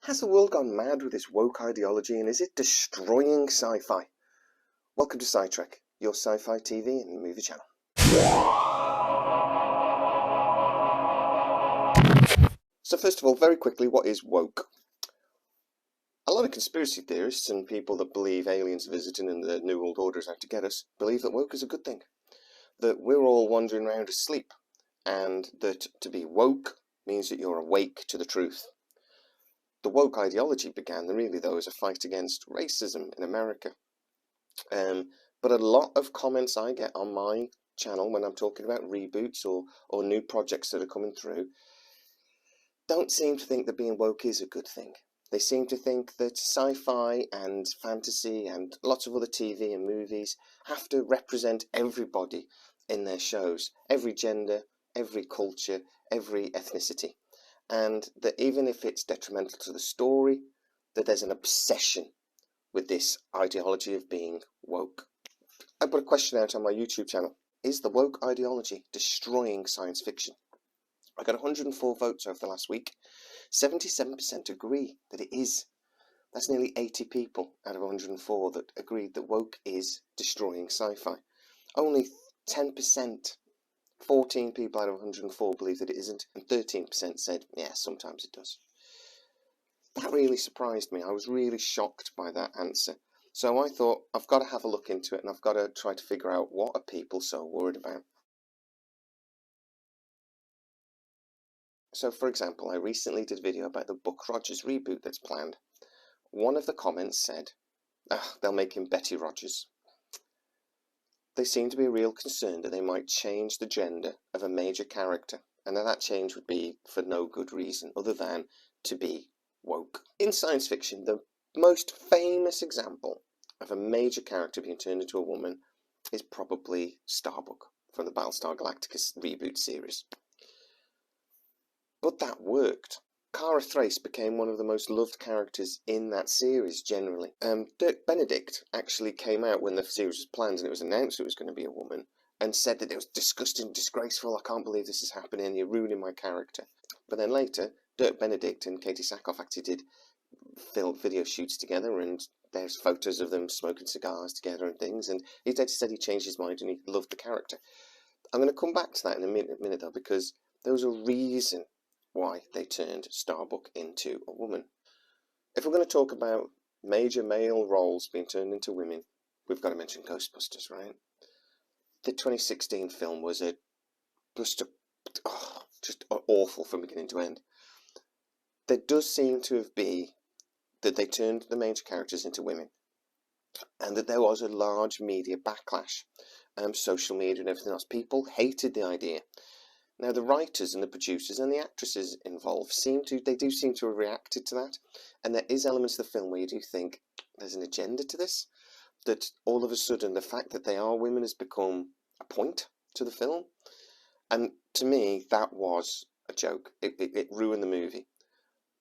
Has the world gone mad with this woke ideology, and is it destroying sci-fi? Welcome to Sci-Trek, your sci-fi TV and movie channel. So first of all, very quickly, what is woke? A lot of conspiracy theorists and people that believe aliens are visiting and the New World Order is out to get us believe that woke is a good thing. That we're all wandering around asleep, and that to be woke means that you're awake to the truth. The woke ideology began really though as a fight against racism in America. But a lot of comments I get on my channel when I'm talking about reboots or new projects that are coming through don't seem to think that being woke is a good thing. They seem to think that sci-fi and fantasy and lots of other TV and movies have to represent everybody in their shows, every gender, every culture, every ethnicity. And that even if it's detrimental to the story, that there's an obsession with this ideology of being woke. I put a question out on my YouTube channel. Is the woke ideology destroying science fiction? I got 104 votes over the last week. 77% agree that it is. That's nearly 80 people out of 104 that agreed that woke is destroying sci-fi. Only 10%, 14 people out of 104 believe that it isn't, and 13% said, yeah, sometimes it does. That really surprised me. I was really shocked by that answer. So I thought, I've got to have a look into it, and I've got to try to figure out what are people so worried about. So, for example, I recently did a video about the Buck Rogers reboot that's planned. One of the comments said, they'll make him Betty Rogers. They seem to be a real concern that they might change the gender of a major character, and that change would be for no good reason other than to be woke. In science fiction, the most famous example of a major character being turned into a woman is probably Starbuck from the Battlestar Galactica reboot series. But that worked. Cara Thrace became one of the most loved characters in that series generally. Dirk Benedict actually came out when the series was planned and it was announced it was going to be a woman and said that it was disgusting, disgraceful, I can't believe this is happening, you're ruining my character. But then later, Dirk Benedict and Katie Sackhoff actually did film video shoots together, and there's photos of them smoking cigars together and things, and he said he changed his mind and he loved the character. I'm going to come back to that in a minute though, because there was a reason why they turned Starbuck into a woman. If we're going to talk about major male roles being turned into women, we've got to mention Ghostbusters, right? The 2016 film was just awful from beginning to end. There does seem to have been that they turned the major characters into women, and that there was a large media backlash, social media and everything else. People hated the idea. Now, the writers and the producers and the actresses involved do seem to have reacted to that, and there is elements of the film where you do think there's an agenda to this, that all of a sudden the fact that they are women has become a point to the film, and to me that was a joke. It ruined the movie.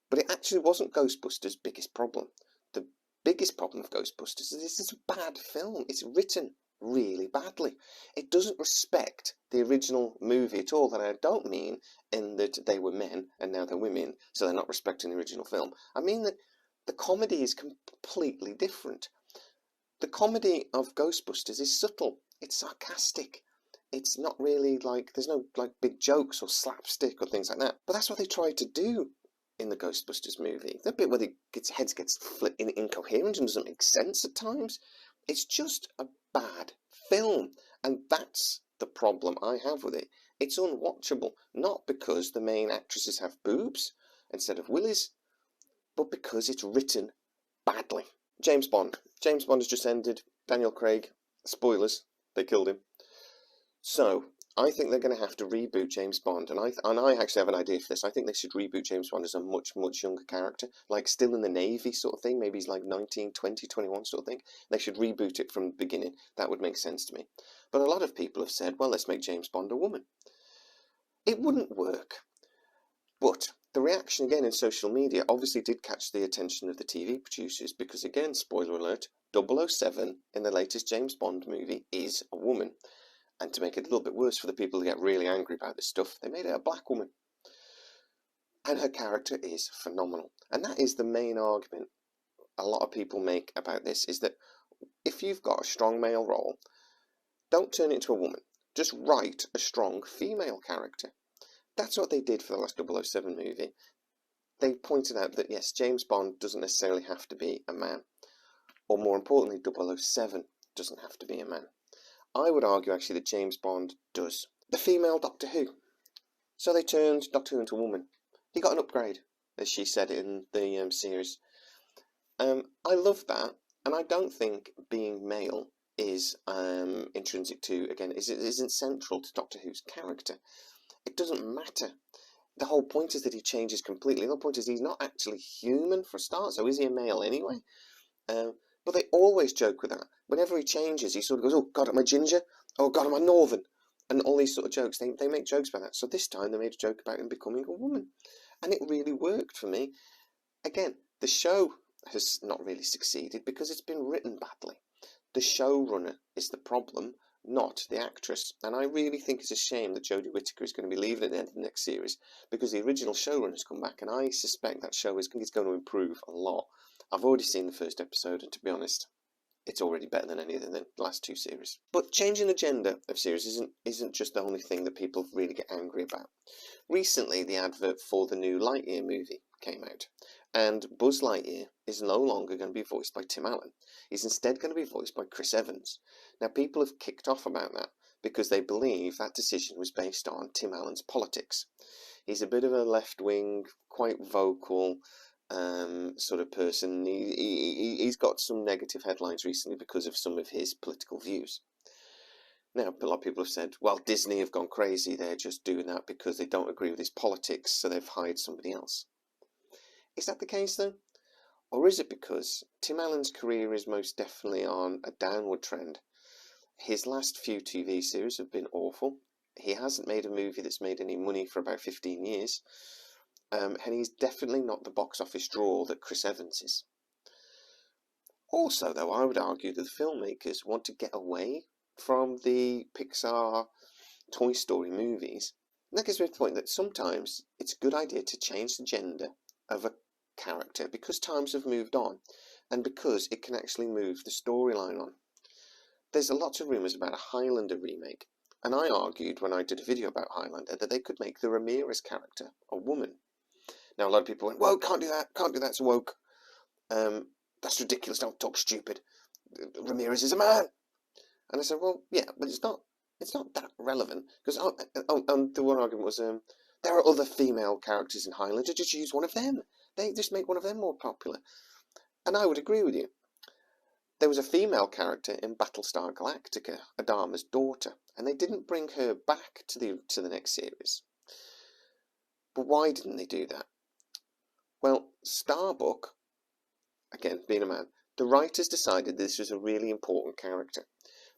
But it actually wasn't Ghostbusters' biggest problem. The biggest problem of Ghostbusters is this is a bad film. It's written really badly. It doesn't respect the original movie at all, and I don't mean in that they were men and now they're women, so they're not respecting the original film. I mean that the comedy is completely different. The comedy of Ghostbusters is subtle. It's sarcastic. It's not really like, there's no like big jokes or slapstick or things like that. But that's what they tried to do in the Ghostbusters movie. The bit where his head gets flipped incoherent and doesn't make sense at times. It's just a bad film, and that's the problem I have with it. It's unwatchable, not because the main actresses have boobs instead of willies, but because it's written badly. James Bond. James Bond has just ended. Daniel Craig. Spoilers. They killed him. So I think they're going to have to reboot James Bond, and I actually have an idea for this. I think they should reboot James Bond as a much younger character, like still in the Navy sort of thing. Maybe he's like 19, 20, 21 sort of thing. They should reboot it from the beginning. That would make sense to me. But a lot of people have said, well, let's make James Bond a woman. It wouldn't work. But the reaction again in social media obviously did catch the attention of the TV producers, because again, spoiler alert, 007 in the latest James Bond movie is a woman. And to make it a little bit worse for the people who get really angry about this stuff, they made it a black woman. And her character is phenomenal. And that is the main argument a lot of people make about this, is that if you've got a strong male role, don't turn it into a woman. Just write a strong female character. That's what they did for the last 007 movie. They pointed out that, yes, James Bond doesn't necessarily have to be a man. Or more importantly, 007 doesn't have to be a man. I would argue, actually, that James Bond does. The female Doctor Who. So they turned Doctor Who into a woman. He got an upgrade, as she said in the series. I love that, and I don't think being male is intrinsic to, again, isn't central to Doctor Who's character. It doesn't matter. The whole point is that he changes completely. The whole point is he's not actually human for a start, so is he a male anyway? But they always joke with that. Whenever he changes, he sort of goes, oh, God, am I ginger? Oh, God, am I northern? And all these sort of jokes. They make jokes about that. So this time they made a joke about him becoming a woman. And it really worked for me. Again, the show has not really succeeded because it's been written badly. The showrunner is the problem, not the actress. And I really think it's a shame that Jodie Whittaker is going to be leaving at the end of the next series, because the original showrunner's come back, and I suspect that show is going to improve a lot. I've already seen the first episode, and to be honest, it's already better than any of the last two series. But changing the gender of series isn't just the only thing that people really get angry about. Recently, the advert for the new Lightyear movie came out, and Buzz Lightyear is no longer going to be voiced by Tim Allen. He's instead going to be voiced by Chris Evans. Now, people have kicked off about that because they believe that decision was based on Tim Allen's politics. He's a bit of a left-wing, quite vocal sort of person. He's got some negative headlines recently because of some of his political views. Now, a lot of people have said, well, Disney have gone crazy. They're just doing that because they don't agree with his politics, so they've hired somebody else. Is that the case, though? Or is it because Tim Allen's career is most definitely on a downward trend? His last few TV series have been awful. He hasn't made a movie that's made any money for about 15 years. And he's definitely not the box office draw that Chris Evans is. Also, though, I would argue that the filmmakers want to get away from the Pixar Toy Story movies. And that gives me the point that sometimes it's a good idea to change the gender of a character because times have moved on and because it can actually move the storyline on. There's a lot of rumours about a Highlander remake, and I argued when I did a video about Highlander that they could make the Ramirez character a woman. Now, a lot of people went, whoa, can't do that, it's woke. That's ridiculous, don't talk stupid. Ramirez is a man. And I said, well, yeah, but it's not that relevant. Because the one argument was, there are other female characters in Highlander, just use one of them. They just make one of them more popular. And I would agree with you. There was a female character in Battlestar Galactica, Adama's daughter, and they didn't bring her back to the next series. But why didn't they do that? Well, Starbuck, again, being a man, the writers decided this was a really important character.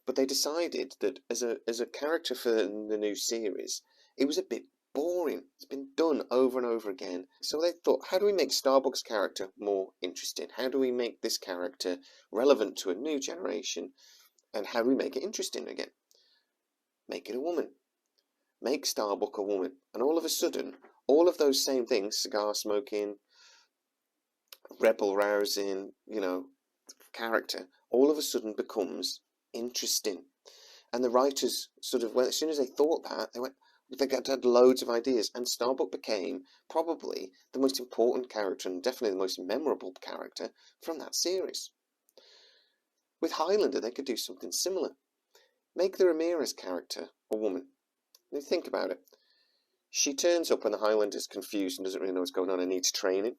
But they decided that as a character for the new series, it was a bit boring. It's been done over and over again. So they thought, how do we make Starbuck's character more interesting? How do we make this character relevant to a new generation? And how do we make it interesting again? Make it a woman. Make Starbuck a woman. And all of a sudden, all of those same things, cigar smoking, rebel rousing, character, all of a sudden becomes interesting. And the writers sort of went, as soon as they thought that, they had loads of ideas, and Starbuck became probably the most important character and definitely the most memorable character from that series. With Highlander, they could do something similar. Make the Ramirez character a woman. Now think about it. She turns up when the Highlander's confused and doesn't really know what's going on and needs training.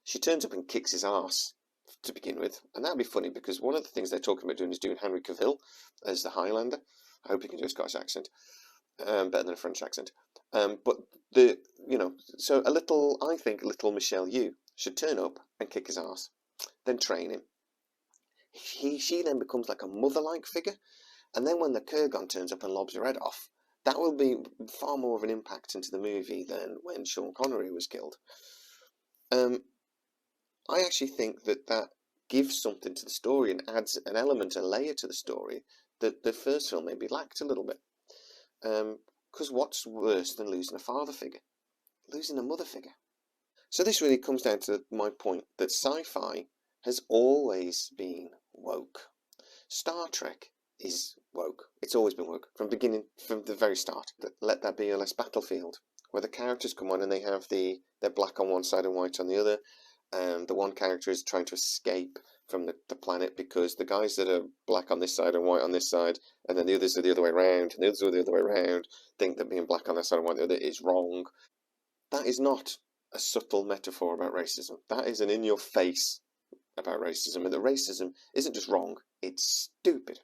She turns up and kicks his ass to begin with, and that'd be funny because one of the things they're talking about doing is doing Henry Cavill as the Highlander. I hope he can do a Scottish accent, better than a French accent. But so I think a little Michelle Yeoh should turn up and kick his ass, then train him. She then becomes like a mother-like figure, and then when the Kurgan turns up and lobs her head off, that will be far more of an impact into the movie than when Sean Connery was killed. I actually think that gives something to the story and adds an element, a layer to the story that the first film maybe lacked a little bit. Because what's worse than losing a father figure? Losing a mother figure. So this really comes down to my point that sci-fi has always been woke. Star Trek is woke. It's always been woke from the very start. Let that be a less battlefield, where the characters come on and they're black on one side and white on the other. The one character is trying to escape from the planet because the guys that are black on this side and white on this side, and then the others are the other way around, and the others are the other way around, think that being black on this side and white on the other is wrong. That is not a subtle metaphor about racism. That is an in-your-face about racism, and that racism isn't just wrong, it's stupid.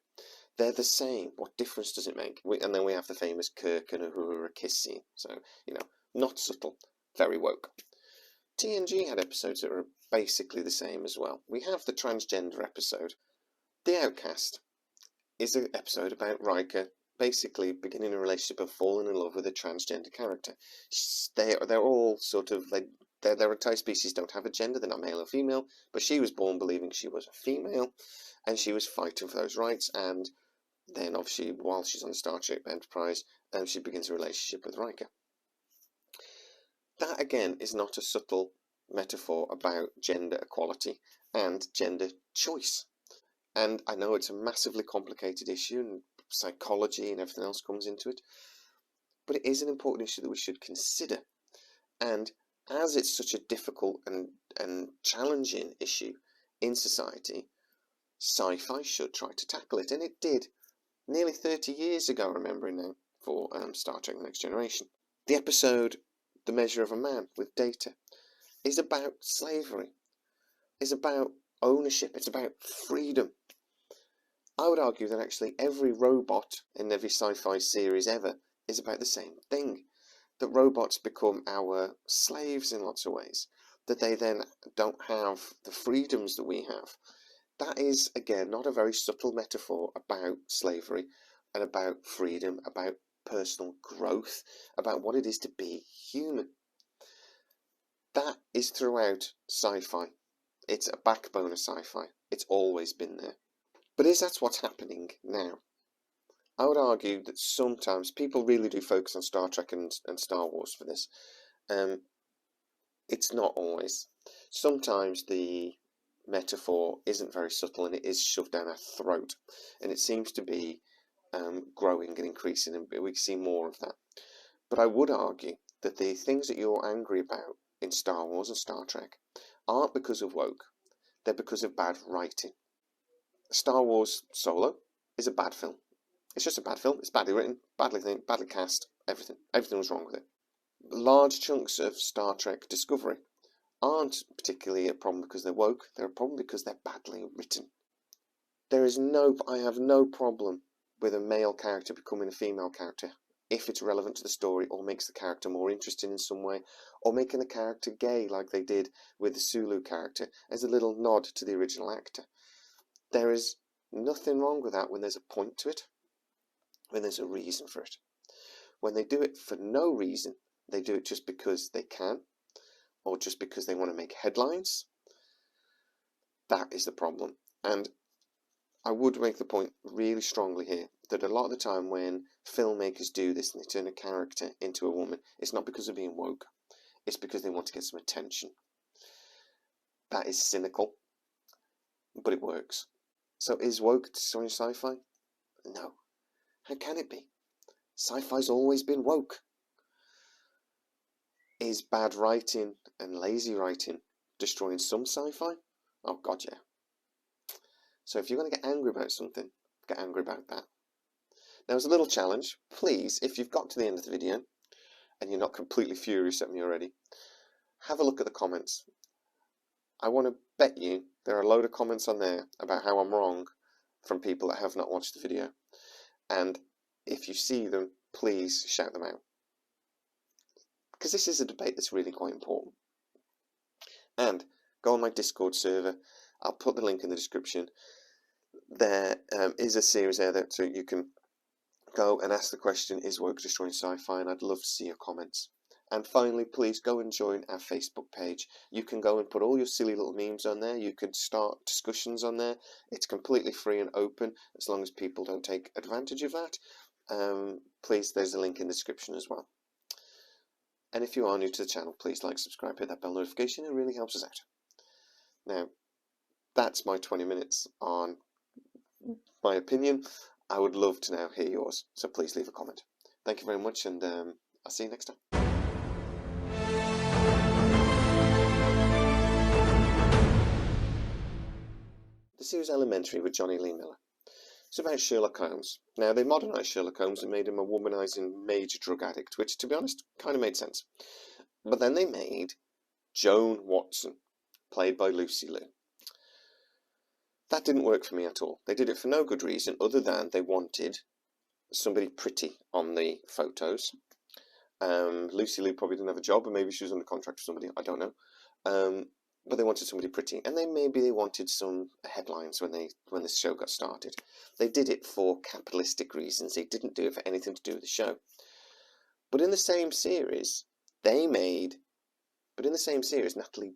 They're the same. What difference does it make? And then we have the famous Kirk and Uhura kiss scene. So, not subtle, very woke. TNG had episodes that were basically the same as well. We have the transgender episode. The Outcast is an episode about Riker basically beginning a relationship and falling in love with a transgender character. They're all sort of, their entire species don't have a gender, they're not male or female, but she was born believing she was a female, and she was fighting for those rights, and then obviously while she's on the Star Trek Enterprise, she begins a relationship with Riker. That again is not a subtle metaphor about gender equality and gender choice. And I know it's a massively complicated issue, and psychology and everything else comes into it, but it is an important issue that we should consider. And as it's such a difficult and challenging issue in society, sci-fi should try to tackle it, and it did nearly 30 years ago, remembering now, for Star Trek The Next Generation. The episode The Measure of a Man with Data is about slavery, is about ownership, it's about freedom. I would argue that actually every robot in every sci-fi series ever is about the same thing. That robots become our slaves in lots of ways. That they then don't have the freedoms that we have. That is, again, not a very subtle metaphor about slavery and about freedom, about personal growth, about what it is to be human. That is throughout sci-fi. It's a backbone of sci-fi. It's always been there. But is that what's happening now? I would argue that sometimes people really do focus on Star Trek and Star Wars for this. It's not always. Sometimes the metaphor isn't very subtle and it is shoved down our throat. And it seems to be growing and increasing, and we see more of that. But I would argue that the things that you're angry about in Star Wars and Star Trek aren't because of woke. They're because of bad writing. Star Wars Solo is a bad film. It's just a bad film. It's badly written, badly cast, everything. Everything was wrong with it. Large chunks of Star Trek Discovery aren't particularly a problem because they're woke. They're a problem because they're badly written. I have no problem with a male character becoming a female character if it's relevant to the story or makes the character more interesting in some way, or making the character gay like they did with the Sulu character as a little nod to the original actor. There is nothing wrong with that when there's a point to it, when there's a reason for it. When they do it for no reason, they do it just because they can, or just because they want to make headlines, that is the problem. And I would make the point really strongly here that a lot of the time when filmmakers do this and they turn a character into a woman, it's not because of being woke, it's because they want to get some attention. That is cynical, but it works. So is woke destroying sci-fi? No. How can it be? Sci-fi's always been woke. Is bad writing and lazy writing destroying some sci-fi? Oh god, yeah. So if you're going to get angry about something, get angry about that. Now, as a little challenge, please, if you've got to the end of the video and you're not completely furious at me already, have a look at the comments. I want to bet you there are a load of comments on there about how I'm wrong from people that have not watched the video. And if you see them, please shout them out. Because this is a debate that's really quite important. And go on my Discord server. I'll put the link in the description. There is a series there that so you can go and ask the question, is woke destroying sci-fi? And I'd love to see your comments. And finally, please go and join our Facebook page. You can go and put all your silly little memes on there. You could start discussions on there. It's completely free and open as long as people don't take advantage of that. Please, there's a link in the description as well. And if you are new to the channel, please like, subscribe, hit that bell notification. It really helps us out. Now, that's my 20 minutes on my opinion. I would love to now hear yours, so please leave a comment. Thank you very much, and I'll see you next time. The series Elementary with Johnny Lee Miller. It's about Sherlock Holmes. Now, they modernised Sherlock Holmes and made him a womanising major drug addict, which, to be honest, kind of made sense. But then they made Joan Watson, played by Lucy Liu. That didn't work for me at all. They did it for no good reason other than they wanted somebody pretty on the photos. Lucy Liu probably didn't have a job, or maybe she was under contract for somebody, I don't know. But they wanted somebody pretty, and maybe they wanted some headlines when the show got started. They did it for capitalistic reasons. They didn't do it for anything to do with the show. But in the same series, Natalie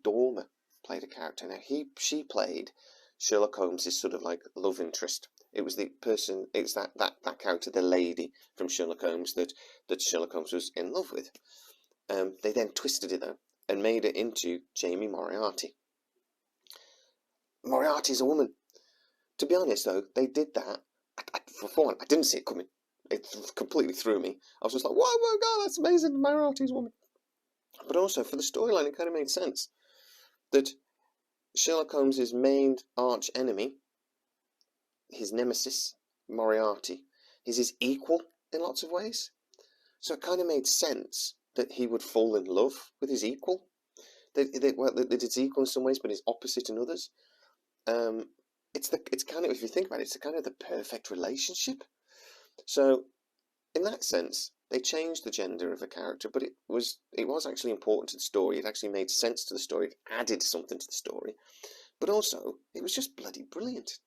Dormer played a character. Now she played Sherlock Holmes' sort of like love interest. It was the person. It's that character, the lady from Sherlock Holmes that Sherlock Holmes was in love with. They then twisted it though and made it into Jamie Moriarty. Moriarty's a woman. To be honest though, they did that. For one, I didn't see it coming. It completely threw me. I was just like, "Whoa, my God, that's amazing! Moriarty's a woman." But also for the storyline, it kind of made sense that Sherlock Holmes' main arch enemy, his nemesis, Moriarty, is his equal in lots of ways. So it kind of made sense that he would fall in love with his equal. That it's equal in some ways, but is opposite in others. It's kind of, if you think about it, it's kind of the perfect relationship. So in that sense, they changed the gender of a character, but it was actually important to the story. It actually made sense to the story. It added something to the story. But also, it was just bloody brilliant.